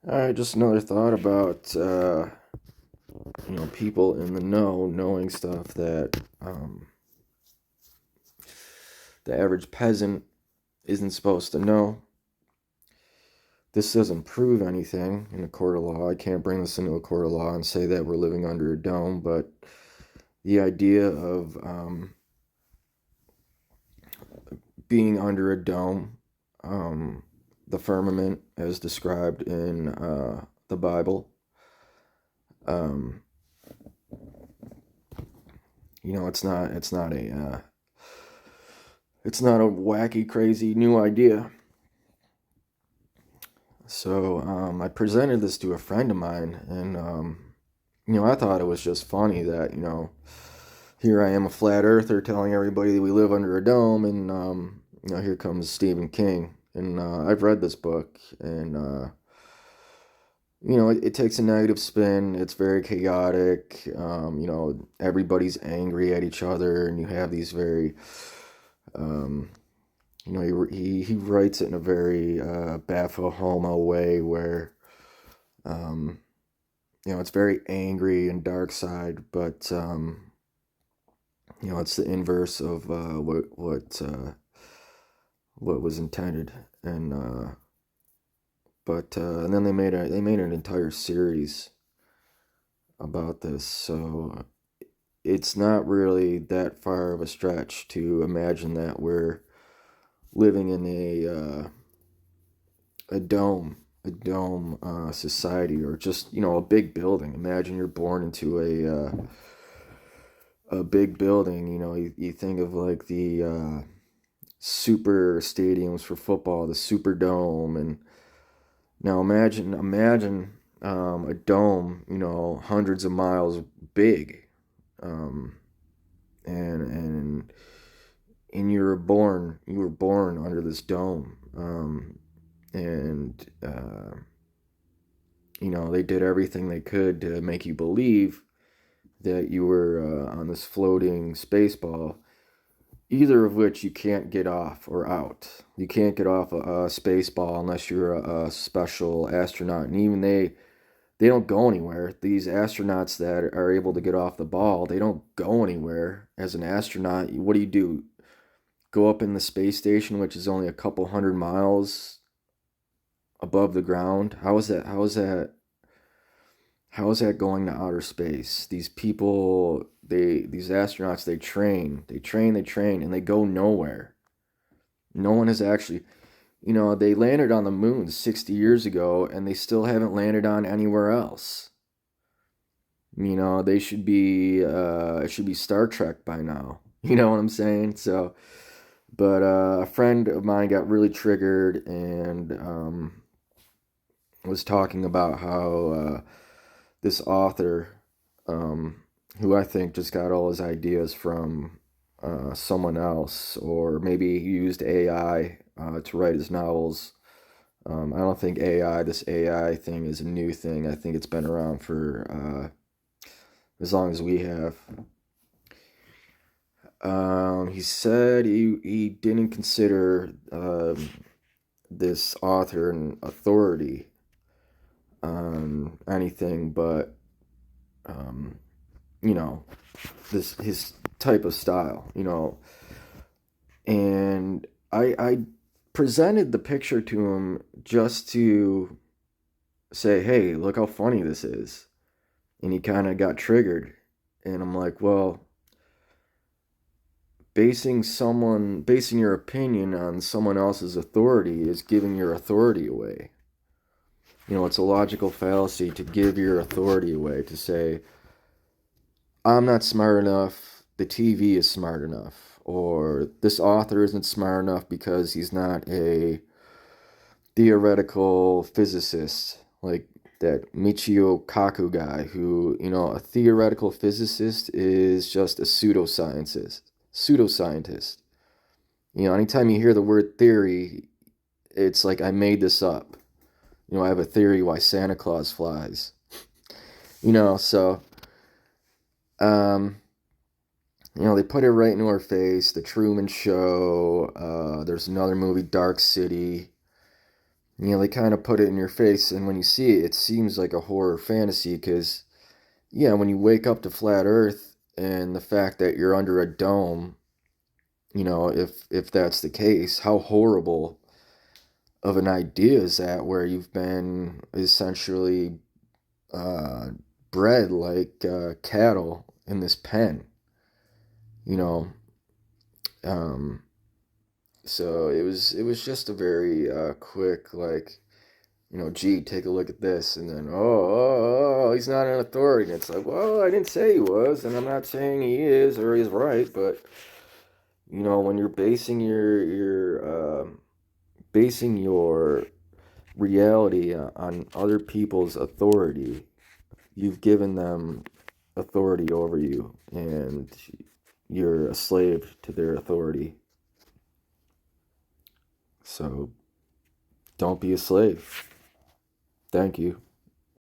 All right, just another thought about people in the know knowing stuff that the average peasant isn't supposed to know. This doesn't prove anything in a court of law. I can't bring this into a court of law and say that we're living under a dome, but the idea of being under a dome, um, the firmament as described in the Bible, um, it's not a wacky, crazy new idea. So I presented this to a friend of mine, and I thought it was just funny that here I am, a flat earther, telling everybody that we live under a dome, and here comes Stephen King, and I've read this book, and it takes a negative spin. It's very chaotic. Everybody's angry at each other, and you have these very um, he writes it in a very Bafo Homo way where um, it's very angry and dark side, but it's the inverse of what was intended, and and then they made an entire series about this, so it's not really that far of a stretch to imagine that we're living in a dome society, or just a big building. Imagine you're born into a big building. You think of like the super stadiums for football, the Superdome, and now imagine a dome, hundreds of miles big, um, and you were born under this dome, and they did everything they could to make you believe that you were on this floating space ball, either of which you can't get off or out. You can't get off a space ball unless you're a special astronaut, and even they don't go anywhere. These astronauts that are able to get off the ball, they don't go anywhere. As an astronaut, what do? Go up in the space station, which is only a couple hundred miles above the ground? How is that going to outer space? These people, these astronauts, they train, and they go nowhere. No one has actually, they landed on the moon 60 years ago, and they still haven't landed on anywhere else. They should be, it should be Star Trek by now. You know what I'm saying? So, but a friend of mine got really triggered and was talking about how this author, um, who I think just got all his ideas from someone else, or maybe he used AI to write his novels. I don't think this AI thing is a new thing. I think it's been around for as long as we have. He said he didn't consider this author an authority on anything but um, you know this his type of style, and I presented the picture to him just to say, hey, look how funny this is, and he kind of got triggered, and I'm like, well, basing your opinion on someone else's authority is giving your authority away. It's a logical fallacy to give your authority away, to say, I'm not smart enough, the TV is smart enough, or this author isn't smart enough because he's not a theoretical physicist, like that Michio Kaku guy, who, a theoretical physicist is just a pseudoscientist. Anytime you hear the word theory, it's like I made this up. I have a theory why Santa Claus flies. So um, they put it right into our face. The Truman Show. There's another movie, Dark City. They kind of put it in your face, and when you see it, it seems like a horror fantasy because, yeah, when you wake up to flat Earth and the fact that you're under a dome, if that's the case, how horrible of an idea is that where you've been essentially uh, bred like cattle in this pen, you know? Um, so it was just a very quick like, gee, take a look at this, and then he's not an authority. And it's like, well, I didn't say he was, and I'm not saying he is or he's right, but when you're basing your reality on other people's authority, you've given them authority over you, and you're a slave to their authority. So don't be a slave. Thank you.